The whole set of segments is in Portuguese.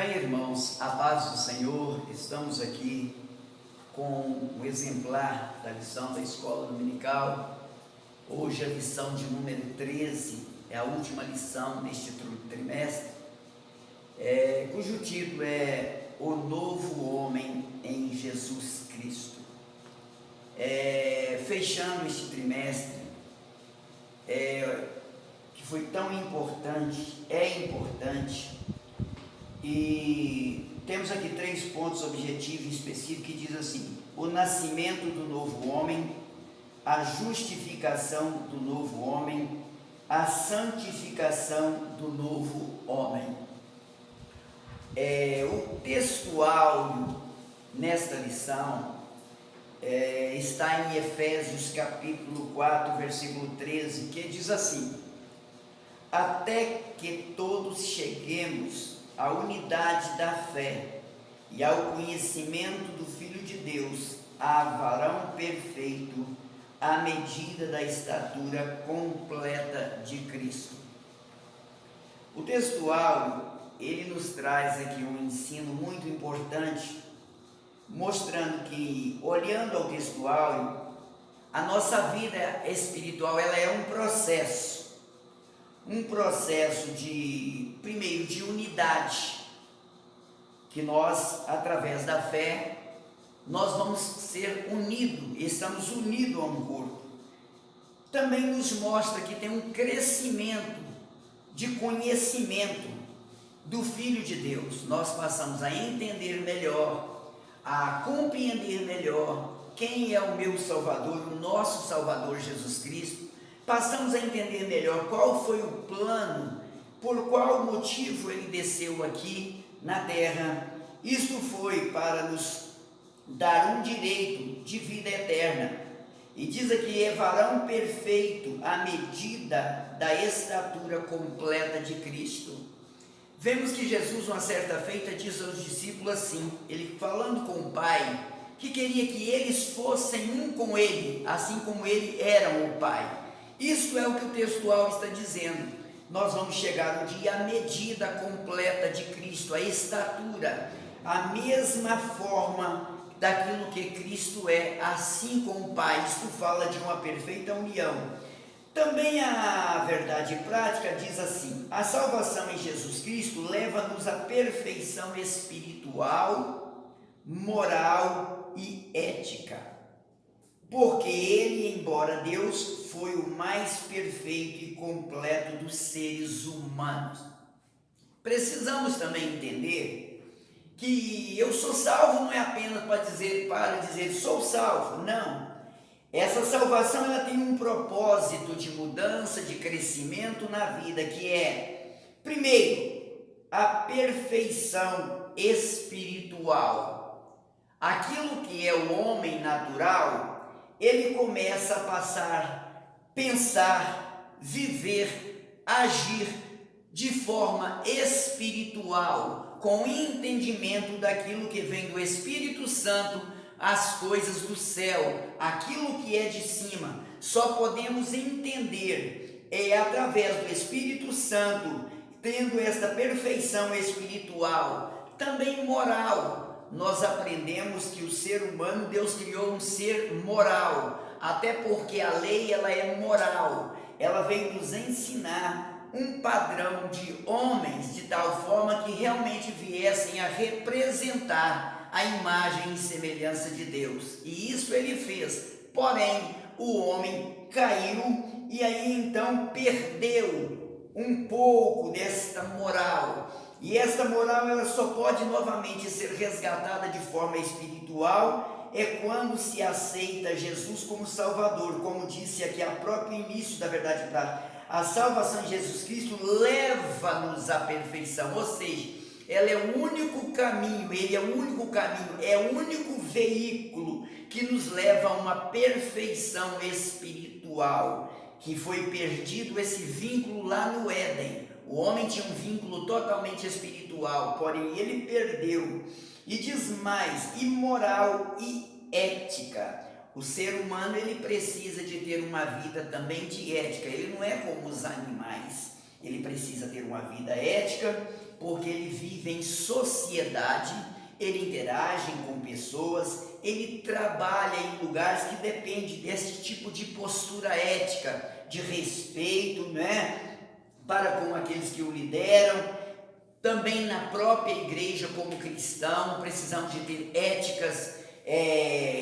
Bem, irmãos, a paz do Senhor, estamos aqui com um exemplar da lição da escola dominical. Hoje a lição de número 13 é a última lição deste trimestre, cujo título é O Novo Homem em Jesus Cristo. Fechando este trimestre, que foi tão importante, é importante, e temos aqui 3 pontos objetivos específicos que diz assim: o nascimento do novo homem, a justificação do novo homem, a santificação do novo homem. O textual nesta lição está em Efésios capítulo 4, versículo 13, que diz assim: até que todos cheguemos à unidade da fé e ao conhecimento do Filho de Deus, a varão perfeito, à medida da estatura completa de Cristo. O textual, ele nos traz aqui um ensino muito importante, mostrando que, olhando ao textual, a nossa vida espiritual, ela é um processo primeiro, de unidade, que nós, através da fé, nós vamos ser unidos, estamos unidos a um corpo. Também nos mostra que tem um crescimento de conhecimento do Filho de Deus. Nós passamos a entender melhor, a compreender melhor quem é o meu Salvador, o nosso Salvador Jesus Cristo. Passamos a entender melhor qual foi o plano, por qual motivo ele desceu aqui na terra. Isto foi para nos dar um direito de vida eterna. E diz aqui: é varão perfeito à medida da estatura completa de Cristo. Vemos que Jesus, uma certa feita, diz aos discípulos assim, ele falando com o Pai, que queria que eles fossem um com ele, assim como ele era o Pai. Isso é o que o textual está dizendo. Nós vamos chegar um dia à medida completa de Cristo, a estatura, a mesma forma daquilo que Cristo é, assim como o Pai. Isto fala de uma perfeita união. Também a verdade prática diz assim: a salvação em Jesus Cristo leva-nos à perfeição espiritual, moral e ética. Porque ele, embora Deus, foi o mais perfeito e completo dos seres humanos. Precisamos também entender que eu sou salvo não é apenas para dizer sou salvo, não. Essa salvação, ela tem um propósito de mudança, de crescimento na vida, que é, primeiro, a perfeição espiritual. Aquilo que é o homem natural, ele começa a passar, pensar, viver, agir de forma espiritual, com entendimento daquilo que vem do Espírito Santo, as coisas do céu, aquilo que é de cima. Só podemos entender através do Espírito Santo, tendo esta perfeição espiritual, também moral. Nós aprendemos que o ser humano, Deus criou um ser moral, até porque a lei, ela é moral. Ela veio nos ensinar um padrão de homens, de tal forma que realmente viessem a representar a imagem e semelhança de Deus. E isso ele fez. Porém, o homem caiu e aí então perdeu um pouco desta moral. E esta moral, ela só pode novamente ser resgatada de forma espiritual quando se aceita Jesus como Salvador. Como disse aqui a próprio início da verdade prática, a salvação em Jesus Cristo leva-nos à perfeição, ou seja, ela é o único caminho, ele é o único caminho, é o único veículo que nos leva a uma perfeição espiritual, que foi perdido esse vínculo lá no Éden. O homem tinha um vínculo totalmente espiritual, porém ele perdeu. E diz mais, moral e ética. O ser humano, ele precisa de ter uma vida também de ética. Ele não é como os animais. Ele precisa ter uma vida ética, porque ele vive em sociedade, ele interage com pessoas, ele trabalha em lugares que dependem desse tipo de postura ética, de respeito, né, para com aqueles que o lideram. Também na própria igreja, como cristão, precisamos de ter éticas,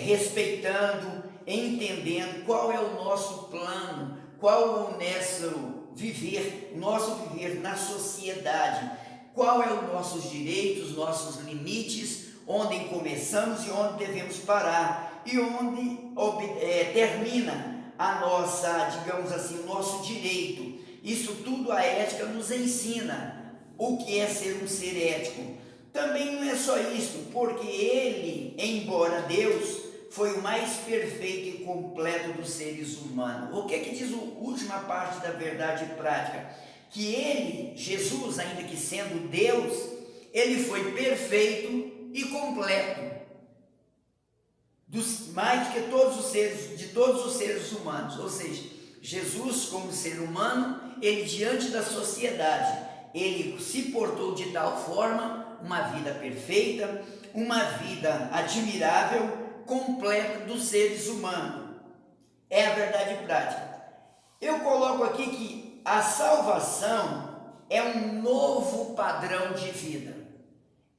respeitando, entendendo qual é o nosso plano, qual o nosso viver na sociedade, qual é os nossos direitos, nossos limites, onde começamos e onde devemos parar, e onde termina a nossa, digamos assim, o nosso direito. Isso tudo a ética nos ensina o que é ser um ser ético. Também não é só isso, porque ele, embora Deus, foi o mais perfeito e completo dos seres humanos. O que diz a última parte da verdade prática? Que ele, Jesus, ainda que sendo Deus, ele foi perfeito e completo, mais do que de todos os seres humanos. Ou seja, Jesus, como ser humano, ele diante da sociedade, ele se portou de tal forma, uma vida perfeita, uma vida admirável, completa dos seres humanos. É a verdade prática. Eu coloco aqui que a salvação é um novo padrão de vida.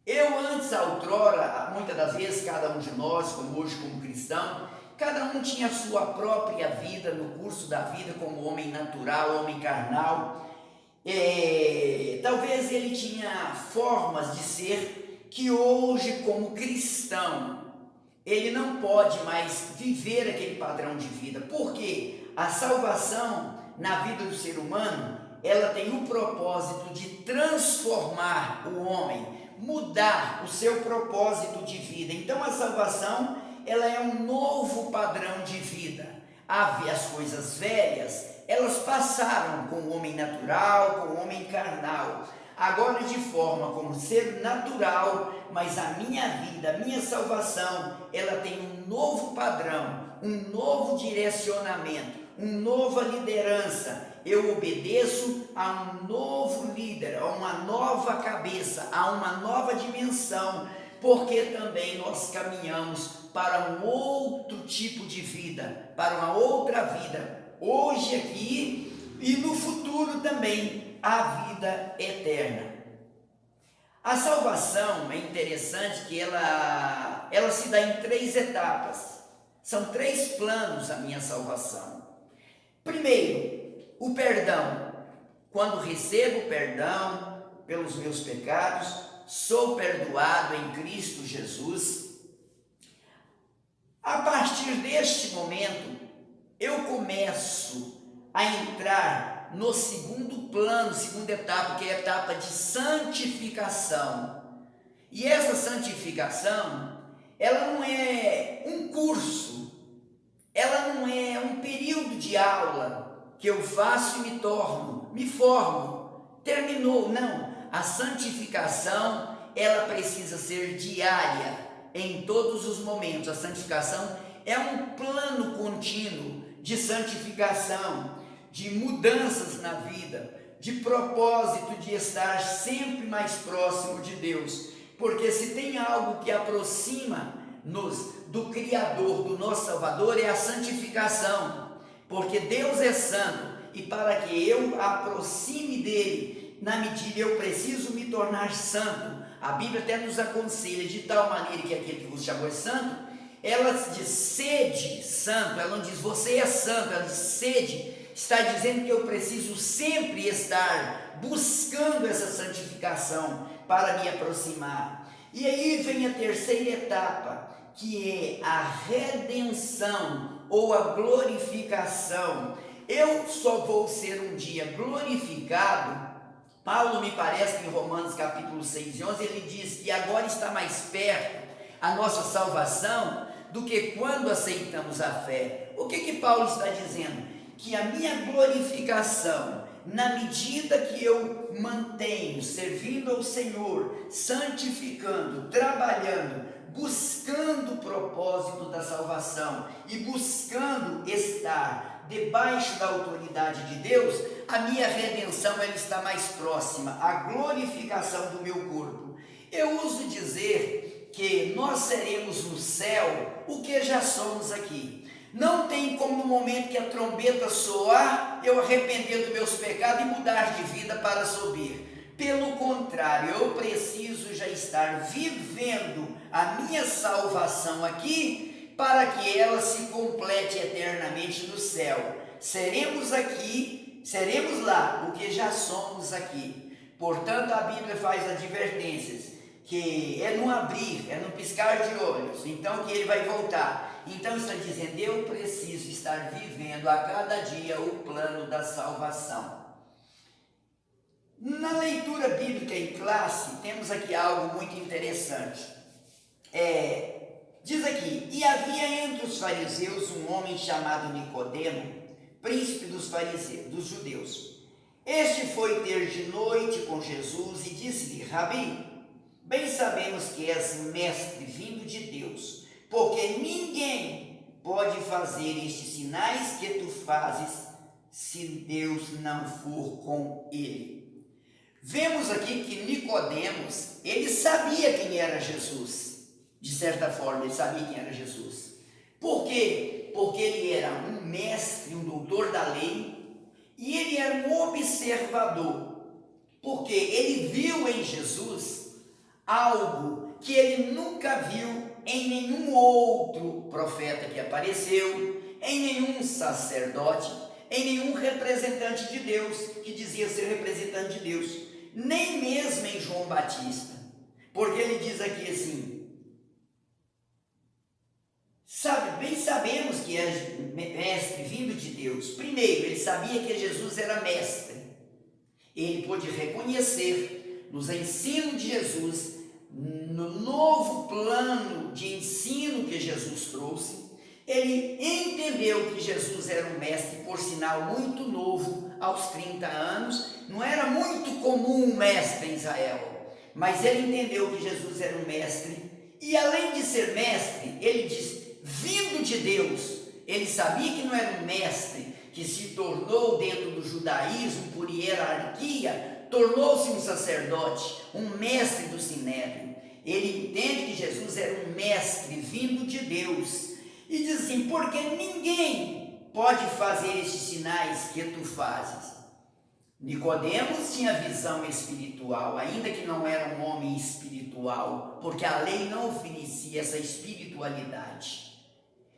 Eu antes, outrora, muitas das vezes, cada um de nós, como hoje como cristão, cada um tinha a sua própria vida no curso da vida, como homem natural, homem carnal. Talvez ele tinha formas de ser que hoje, como cristão, ele não pode mais viver aquele padrão de vida, porque a salvação na vida do ser humano, ela tem o propósito de transformar o homem, mudar o seu propósito de vida. Então a salvação, ela é um novo padrão de vida. As coisas velhas, elas passaram com o homem natural, com o homem carnal. Agora, de forma como ser natural, mas a minha vida, a minha salvação, ela tem um novo padrão, um novo direcionamento, uma nova liderança. Eu obedeço a um novo líder, a uma nova cabeça, a uma nova dimensão, porque também nós caminhamos para um outro tipo de vida, para uma outra vida, hoje aqui e no futuro também, a vida eterna. A salvação é interessante que ela se dá em 3 etapas, são 3 planos a minha salvação. Primeiro, o perdão. Quando recebo perdão pelos meus pecados, sou perdoado em Cristo Jesus. A partir deste momento, eu começo a entrar no segundo plano, segunda etapa, que é a etapa de santificação. E essa santificação, ela não é um curso, ela não é um período de aula que eu faço e me formo, terminou. Não, a santificação, ela precisa ser diária, em todos os momentos. A santificação é um plano contínuo de santificação, de mudanças na vida, de propósito de estar sempre mais próximo de Deus, porque se tem algo que aproxima-nos do Criador, do nosso Salvador, é a santificação, porque Deus é santo, e para que eu aproxime dele, na medida eu preciso me tornar santo. A Bíblia até nos aconselha de tal maneira que aquele que vos chamou é santo. Ela diz sede santo, ela não diz você é santo, ela diz sede, está dizendo que eu preciso sempre estar buscando essa santificação para me aproximar. E aí vem a terceira etapa, que é a redenção ou a glorificação. Eu só vou ser um dia glorificado. Paulo, me parece que em Romanos capítulo 6 e 11, ele diz que agora está mais perto a nossa salvação do que quando aceitamos a fé. O que Paulo está dizendo? Que a minha glorificação, na medida que eu mantenho servindo ao Senhor, santificando, trabalhando, buscando o propósito da salvação e buscando estar debaixo da autoridade de Deus, a minha redenção ela está mais próxima, a glorificação do meu corpo. Eu uso dizer que nós seremos no céu o que já somos aqui. Não tem como no momento que a trombeta soar, eu arrepender dos meus pecados e mudar de vida para subir. Pelo contrário, eu preciso já estar vivendo a minha salvação aqui, para que ela se complete eternamente no céu. Seremos aqui, seremos lá, o que já somos aqui. Portanto, a Bíblia faz advertências, que é no abrir, é no piscar de olhos, então que ele vai voltar. Então está dizendo, eu preciso estar vivendo a cada dia o plano da salvação. Na leitura bíblica em classe, temos aqui algo muito interessante. Diz aqui, e havia entre os fariseus um homem chamado Nicodemo, príncipe dos fariseus, dos judeus. Este foi ter de noite com Jesus e disse-lhe, Rabi, bem sabemos que és mestre vindo de Deus, porque ninguém pode fazer estes sinais que tu fazes se Deus não for com ele. Vemos aqui que Nicodemos, ele sabia quem era Jesus. De certa forma, ele sabia quem era Jesus. Por quê? Porque ele era um mestre, um doutor da lei, e ele era um observador. Porque ele viu em Jesus algo que ele nunca viu em nenhum outro profeta que apareceu, em nenhum sacerdote, em nenhum representante de Deus, que dizia ser representante de Deus, nem mesmo em João Batista, porque ele diz aqui assim, bem sabemos que é mestre vindo de Deus. Primeiro, ele sabia que Jesus era mestre, ele pôde reconhecer nos ensinos de Jesus, no novo plano de ensino que Jesus trouxe, ele entendeu que Jesus era um mestre, por sinal, muito novo, aos 30 anos, não era muito comum um mestre em Israel, mas ele entendeu que Jesus era um mestre, e além de ser mestre, ele diz, vindo de Deus, ele sabia que não era um mestre que se tornou dentro do judaísmo por hierarquia, tornou-se um sacerdote, um mestre do sinédrio. Ele entende que Jesus era um mestre vindo de Deus, e diz assim, porque ninguém pode fazer estes sinais que tu fazes. Nicodemos tinha visão espiritual, ainda que não era um homem espiritual, porque a lei não oferecia essa espiritualidade.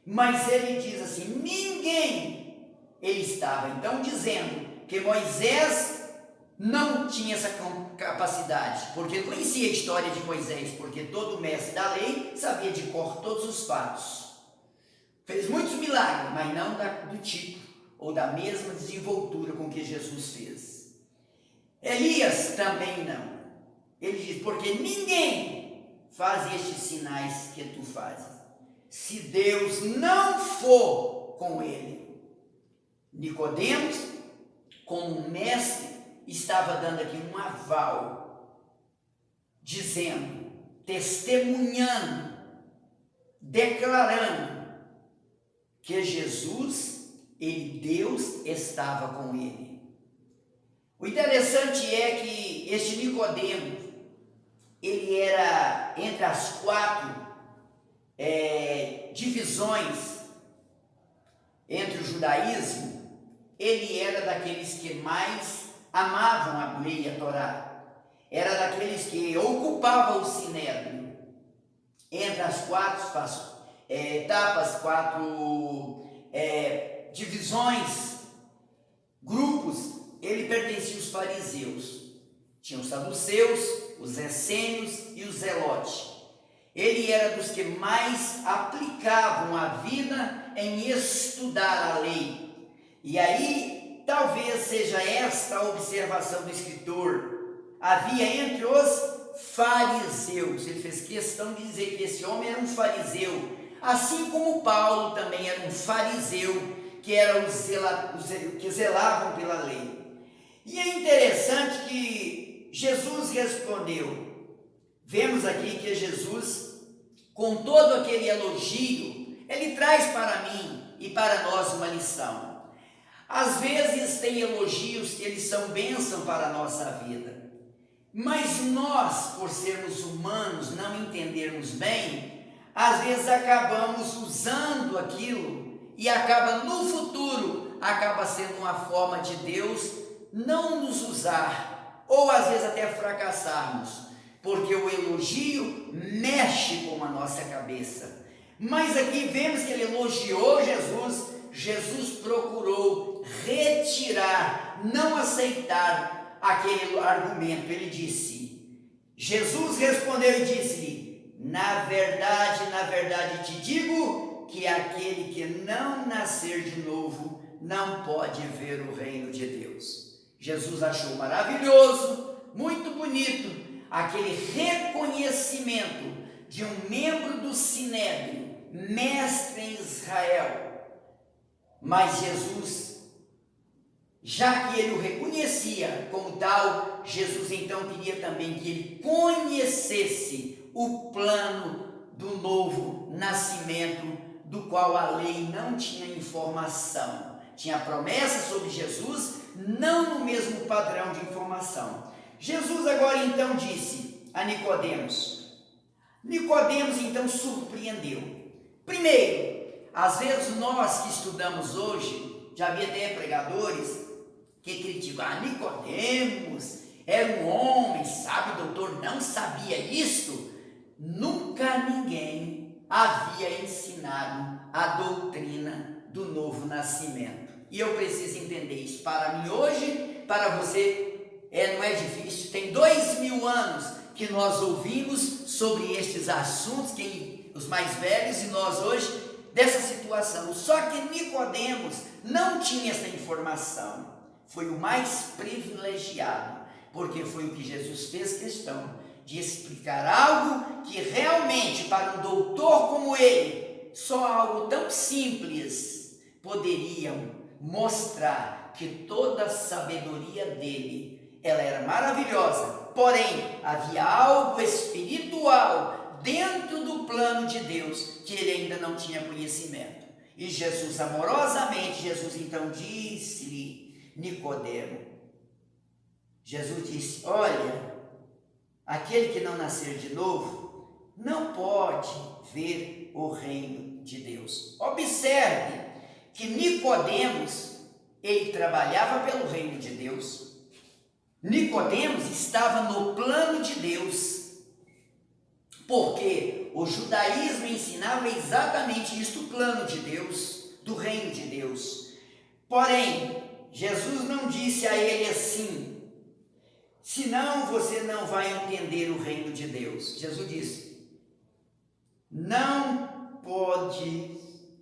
Mas ele diz assim, ninguém, ele estava então dizendo que Moisés não tinha essa capacidade, porque ele conhecia a história de Moisés, porque todo mestre da lei sabia de cor todos os fatos. Fez muitos milagres, mas não do tipo ou da mesma desenvoltura com que Jesus fez. Elias também não. Ele diz, porque ninguém faz estes sinais que tu fazes, se Deus não for com ele. Nicodemos, como mestre, estava dando aqui um aval, dizendo, testemunhando, declarando que Jesus, Deus estava com ele. O interessante é que este Nicodemo, ele era entre as 4 divisões entre o judaísmo, ele era daqueles que mais amavam a lei e a Torá, era daqueles que ocupavam o sinédrio. Entre as 4 etapas, 4 divisões, grupos, ele pertencia aos fariseus. Tinha os saduceus, os essênios e os zelotes. Ele era dos que mais aplicavam a vida em estudar a lei. E aí, talvez seja esta a observação do escritor. Havia entre os fariseus, ele fez questão de dizer que esse homem era um fariseu, assim como Paulo também era um fariseu, que eram que zelavam pela lei. E é interessante que Jesus respondeu. Vemos aqui que Jesus, com todo aquele elogio, ele traz para mim e para nós uma lição. Às vezes tem elogios que eles são bênção para a nossa vida, mas nós, por sermos humanos, não entendermos bem, às vezes acabamos usando aquilo e acaba no futuro, acaba sendo uma forma de Deus não nos usar, ou às vezes até fracassarmos, porque o elogio mexe com a nossa cabeça. Mas aqui vemos que ele elogiou Jesus, Jesus procurou retirar, não aceitar aquele argumento. Ele disse, Jesus respondeu e disse-lhe, na verdade te digo, que aquele que não nascer de novo, não pode ver o reino de Deus. Jesus achou maravilhoso, muito bonito, aquele reconhecimento de um membro do Sinédrio, mestre em Israel. Mas Jesus, já que ele o reconhecia como tal, Jesus então queria também que ele conhecesse o plano do novo nascimento, do qual a lei não tinha informação. Tinha promessa sobre Jesus, não no mesmo padrão de informação. Jesus agora então disse a Nicodemos. Nicodemos então surpreendeu. Primeiro, às vezes nós que estudamos hoje, já havia até pregadores que criticam, Nicodemos era um homem, sabe, doutor, não sabia isto? Nunca ninguém havia ensinado a doutrina do novo nascimento. E eu preciso entender isso para mim hoje, para você não é difícil. Tem 2000 anos que nós ouvimos sobre estes assuntos, os mais velhos e nós hoje, dessa situação. Só que Nicodemos não tinha essa informação. Foi o mais privilegiado, porque foi o que Jesus fez questão de explicar algo que realmente para um doutor como ele, só algo tão simples poderiam mostrar que toda a sabedoria dele, ela era maravilhosa, porém havia algo espiritual dentro do plano de Deus que ele ainda não tinha conhecimento. E Jesus amorosamente, Jesus então disse-lhe, Nicodemo, Jesus disse, olha, aquele que não nascer de novo não pode ver o reino de Deus. Observe que Nicodemos, ele trabalhava pelo reino de Deus. Nicodemos estava no plano de Deus, porque o judaísmo ensinava exatamente isso, o plano de Deus, do reino de Deus. Porém, Jesus não disse a ele assim, senão você não vai entender o reino de Deus. Jesus disse, não pode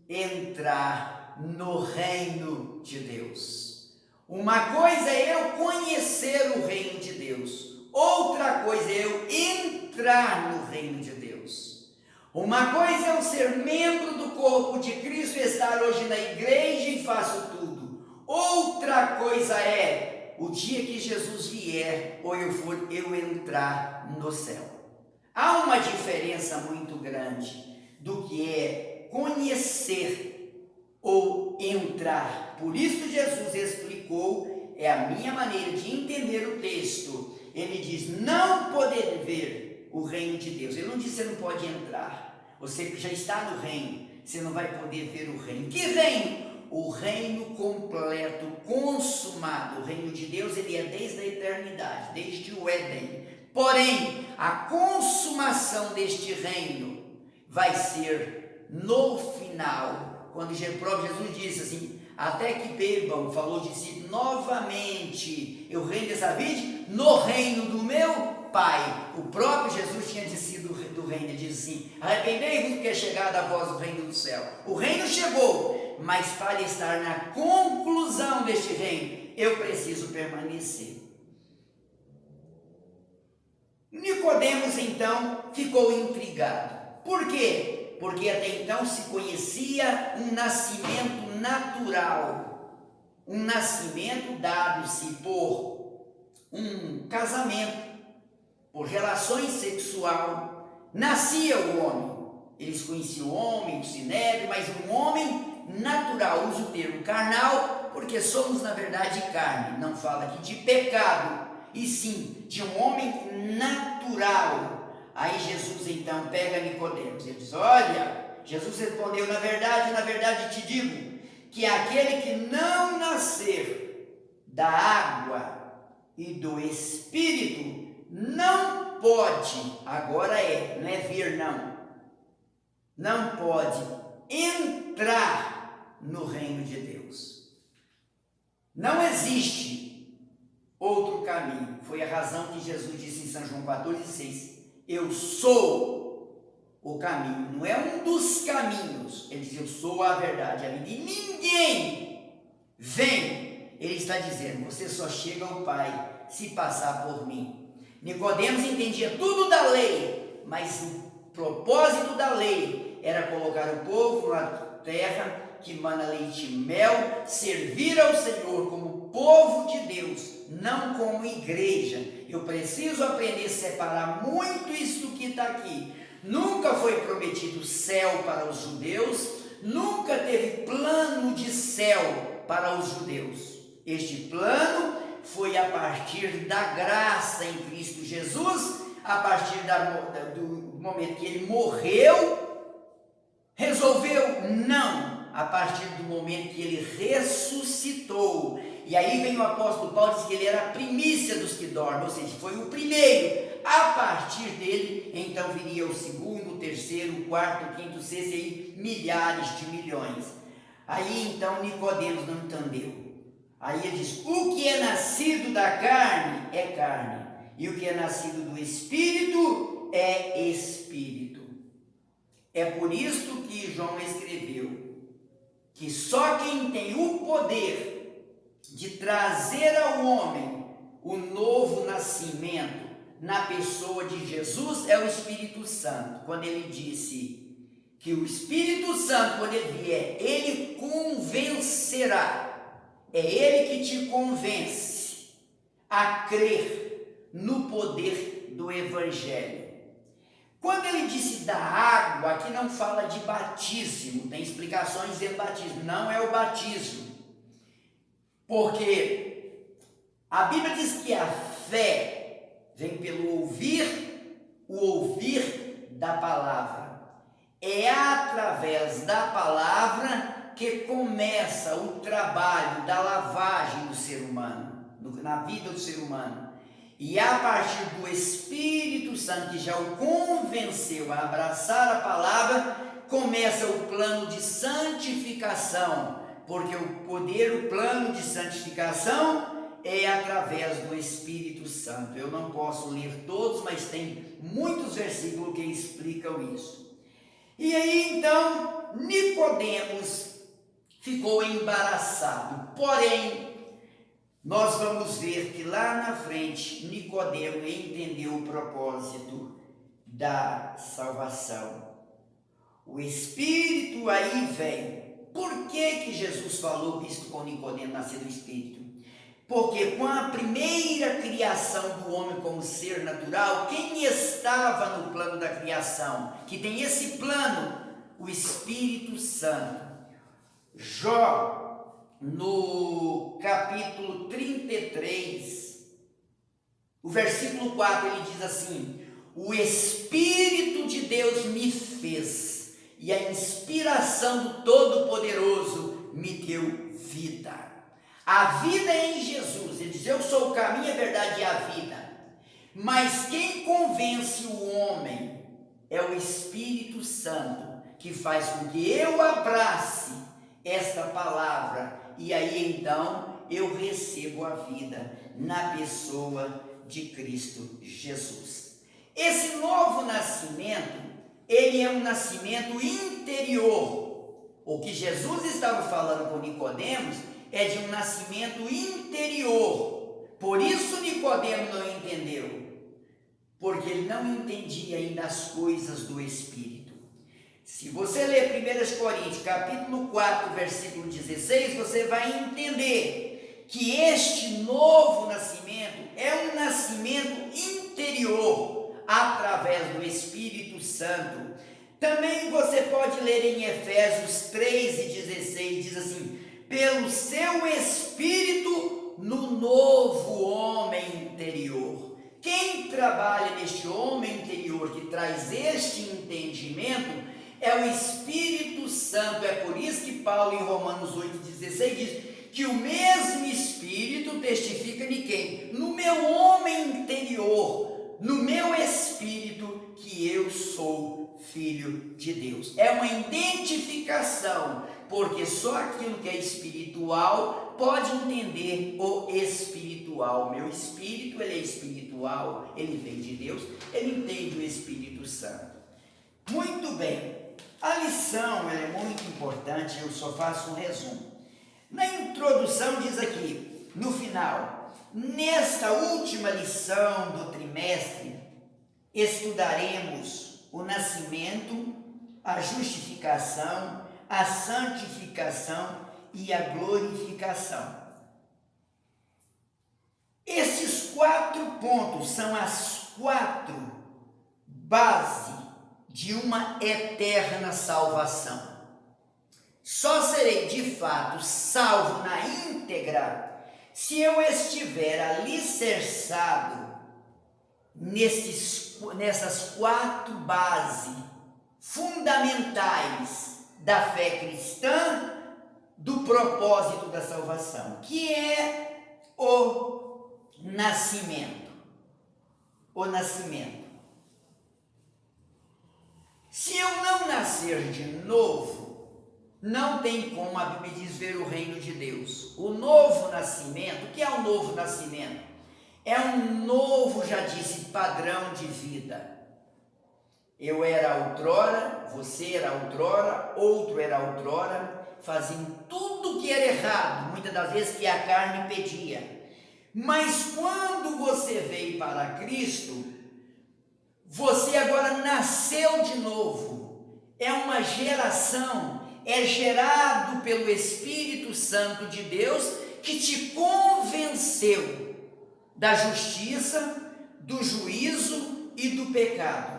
entrar no reino de Deus. Uma coisa é eu conhecer o reino de Deus, outra coisa é eu entrar no reino de Deus. Uma coisa é eu ser membro do corpo de Cristo, estar hoje na igreja e faço tudo. Outra coisa é o dia que Jesus vier ou eu entrar no céu. Há uma diferença muito grande do que é conhecer ou entrar. Por isso Jesus explicou, é a minha maneira de entender o texto. Ele diz, não poder ver o reino de Deus. Ele não diz, você não pode entrar. Você que já está no reino, você não vai poder ver o reino. Que reino? O reino completo, consumado. O reino de Deus, ele é desde a eternidade, desde o Éden. Porém, a consumação deste reino vai ser no final, quando o próprio Jesus disse assim, até que bebam, falou de si novamente, eu reino dessa vida, no reino do meu Pai. O próprio Jesus tinha descido do reino, ele disse assim, arrependei-vos porque é chegada a vós o reino do céu. O reino chegou, mas para estar na conclusão deste reino, eu preciso permanecer. Nicodemos então ficou intrigado. Por quê? Porque até então se conhecia um nascimento natural, um nascimento dado-se por um casamento, por relações sexual, nascia o homem. Eles conheciam o homem, o sinédrio, mas um homem natural. Uso o termo carnal porque somos na verdade carne. Não fala aqui de pecado, e sim de um homem natural. Aí Jesus então pega Nicodemos, ele diz: olha, Jesus respondeu: na verdade te digo, que aquele que não nascer da água e do Espírito não pode, agora não é vir não pode entrar no reino de Deus. Não existe outro caminho. Foi a razão que Jesus disse em São João 14,6: eu sou o caminho. Não é um dos caminhos, ele diz: eu sou a verdade, a vida, e ninguém vem. Ele está dizendo: você só chega ao Pai se passar por mim. Nicodemos entendia tudo da lei, mas o propósito da lei era colocar o povo na terra que mana leite e mel, servir ao Senhor como povo de Deus, não como igreja. Eu preciso aprender a separar muito isso que está aqui. Nunca foi prometido céu para os judeus, nunca teve plano de céu para os judeus. Este plano foi a partir da graça em Cristo Jesus, a partir do momento que ele morreu. Resolveu? Não. A partir do momento que ele ressuscitou. E aí vem o apóstolo Paulo, diz que ele era a primícia dos que dormem, ou seja, foi o primeiro. A partir dele, então viria o segundo, o terceiro, o quarto, o quinto, o sexto, e aí milhares de milhões. Aí então Nicodemos não entendeu. Aí ele diz: o que é nascido da carne é carne, e o que é nascido do Espírito é Espírito. É por isso que João escreveu que só quem tem o poder de trazer ao homem o novo nascimento na pessoa de Jesus é o Espírito Santo. Quando ele disse que o Espírito Santo, quando ele vier, ele convencerá. É ele que te convence a crer no poder do Evangelho. Quando ele disse da água, aqui não fala de batismo, tem explicações dizendo batismo, não é o batismo. Porque a Bíblia diz que a fé vem pelo ouvir, o ouvir da palavra. É através da palavra que começa o trabalho da lavagem do ser humano, na vida do ser humano. E a partir do Espírito Santo, que já o convenceu a abraçar a palavra, começa o plano de santificação, porque o plano de santificação é através do Espírito Santo. Eu não posso ler todos, mas tem muitos versículos que explicam isso. E aí então Nicodemos ficou embaraçado, porém nós vamos ver que lá na frente Nicodemo entendeu o propósito da salvação. O Espírito aí vem. Por que Jesus falou isso com Nicodemo, nascer do Espírito? Porque com a primeira criação do homem como ser natural, quem estava no plano da criação? Que tem esse plano? O Espírito Santo. Jó, no capítulo 33, o versículo 4, ele diz assim: o Espírito de Deus me fez, e a inspiração do Todo-Poderoso me deu vida. A vida é em Jesus. Ele diz: eu sou o caminho, a verdade e a vida. Mas quem convence o homem é o Espírito Santo, que faz com que eu abrace esta palavra, e aí então eu recebo a vida na pessoa de Cristo Jesus. Esse novo nascimento, ele é um nascimento interior. O que Jesus estava falando com Nicodemos é de um nascimento interior. Por isso Nicodemos não entendeu, porque ele não entendia ainda as coisas do Espírito. Se você ler 1 Coríntios, capítulo 4, versículo 16, você vai entender que este novo nascimento é um nascimento interior, através do Espírito Santo. Também você pode ler em Efésios 3 e 16, 16 diz assim: pelo seu Espírito no novo homem interior. Quem trabalha neste homem interior, que traz este entendimento, é o Espírito Santo. É por isso que Paulo, em Romanos 8,16, diz que o mesmo Espírito testifica em quem? No meu homem interior, no meu espírito, que eu sou filho de Deus. É uma identificação, porque só aquilo que é espiritual pode entender o espiritual. Meu espírito, ele é espiritual, ele vem de Deus, ele entende o Espírito Santo. Muito bem, a lição ela é muito importante, eu só faço um resumo. Na introdução diz aqui, no final: nesta última lição do trimestre, estudaremos o nascimento, a justificação, a santificação e a glorificação. Esses 4 pontos são as 4 bases de uma eterna salvação. Só serei de fato salvo na íntegra se eu estiver alicerçado nessas 4 bases fundamentais da fé cristã, do propósito da salvação, que é o nascimento. O nascimento. Se eu não nascer de novo, não tem como, a Bíblia diz, ver o reino de Deus. O novo nascimento, o que é o novo nascimento? É um novo, já disse, padrão de vida. Eu era outrora, você era outrora, outro era outrora, faziam tudo que era errado, muitas das vezes que a carne pedia. Mas quando você veio para Cristo, você agora nasceu de novo. É uma geração, é gerado pelo Espírito Santo de Deus, que te convenceu da justiça, do juízo e do pecado,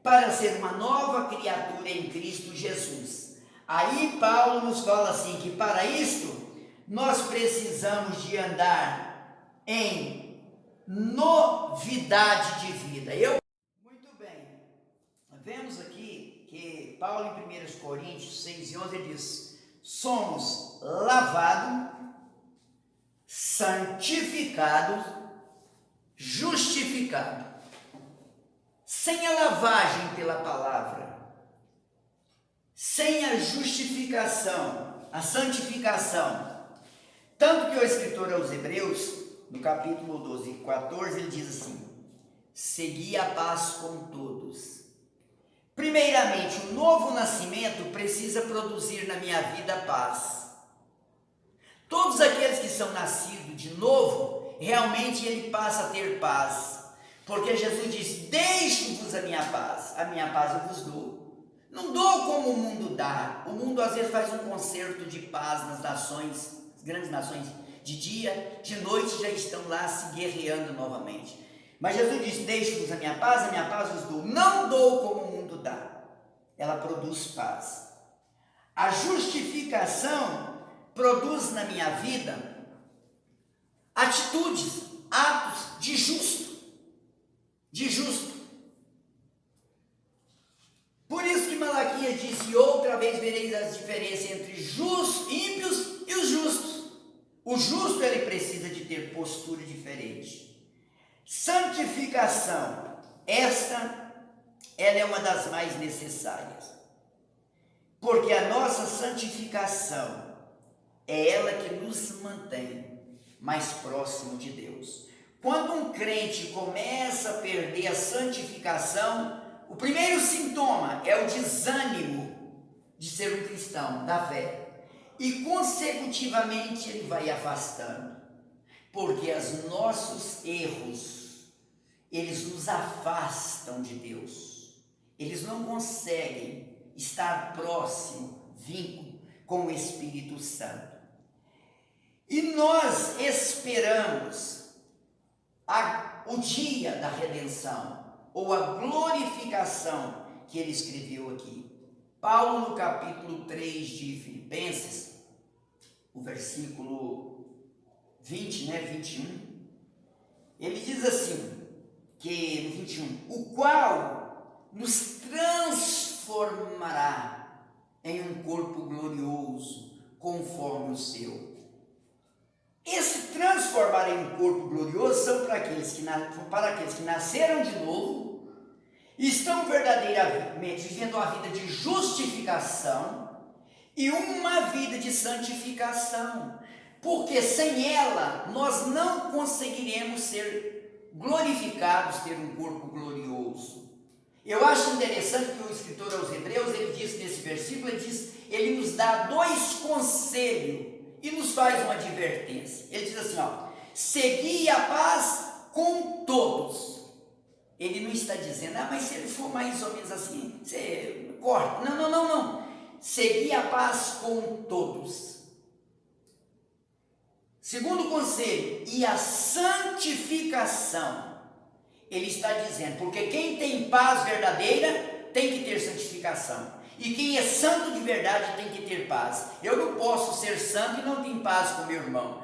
para ser uma nova criatura em Cristo Jesus. Aí Paulo nos fala assim, que para isto nós precisamos de andar em novidade de vida. Muito bem, vemos aqui que Paulo em 1 Coríntios 6:11 ele diz: somos lavados, santificados, justificados. Sem a lavagem pela palavra, sem a justificação, a santificação, tanto que o escritor aos Hebreus, no capítulo 12, 14, ele diz assim: segui a paz com todos. Primeiramente, o novo nascimento precisa produzir na minha vida paz. Todos aqueles que são nascidos de novo, realmente ele passa a ter paz. Porque Jesus diz: deixo-vos a minha paz eu vos dou. Não dou como o mundo dá. O mundo às vezes faz um concerto de paz nas nações, as grandes nações, de dia, de noite já estão lá se guerreando novamente. Mas Jesus diz: deixo-vos a minha paz vos dou. Não dou como o mundo dá. Ela produz paz. A justificação produz na minha vida atitudes, atos de justo. Por isso que Malaquias disse: outra vez vereis as diferenças entre ímpios e os justos. O justo ele precisa de ter postura diferente. Santificação, ela é uma das mais necessárias, porque a nossa santificação é ela que nos mantém mais próximo de Deus. Quando um crente começa a perder a santificação, o primeiro sintoma é o desânimo de ser um cristão, da fé. E consecutivamente ele vai afastando, porque os nossos erros, eles nos afastam de Deus. Eles não conseguem estar próximo, vínculo com o Espírito Santo. E nós esperamos o dia da redenção, ou a glorificação que ele escreveu aqui. Paulo, no capítulo 3 de Filipenses, versículo 20, 21, ele diz assim, que no 21, o qual nos transformará em um corpo glorioso, conforme o seu. Esse transformar em um corpo glorioso são para aqueles que nasceram de novo, estão verdadeiramente vivendo uma vida de justificação e uma vida de santificação, porque sem ela nós não conseguiremos ser glorificados, ter um corpo glorioso. Eu acho interessante que o escritor aos Hebreus, ele diz nesse versículo, ele nos dá dois conselhos e nos faz uma advertência. Ele diz assim, segui a paz com todos. Ele não está dizendo, mas se ele for mais ou menos assim, você corta. Não. Segui a paz com todos. Segundo conselho, e a santificação. Ele está dizendo, porque quem tem paz verdadeira tem que ter santificação. E quem é santo de verdade tem que ter paz. Eu não posso ser santo e não ter paz com meu irmão.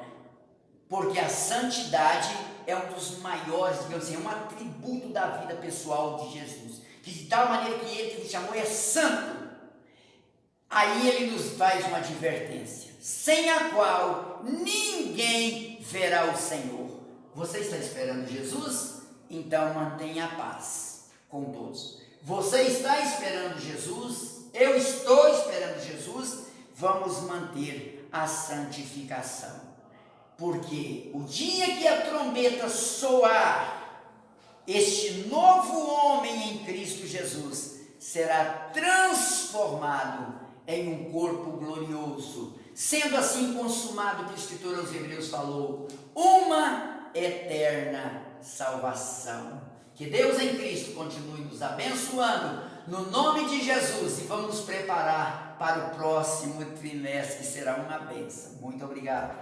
Porque a santidade é um dos maiores, digamos assim, é um atributo da vida pessoal de Jesus. Que de tal maneira que ele que nos chamou é santo. Aí ele nos faz uma advertência, sem a qual ninguém verá o Senhor. Você está esperando Jesus? Então mantenha a paz com todos. Você está esperando Jesus? Eu estou esperando Jesus. Vamos manter a santificação. Porque o dia que a trombeta soar, este novo homem em Cristo Jesus será transformado em um corpo glorioso, sendo assim consumado, que o escritor aos Hebreus falou, uma eterna salvação. Que Deus em Cristo continue nos abençoando, no nome de Jesus, e vamos nos preparar para o próximo trimestre, que será uma bênção. Muito obrigado.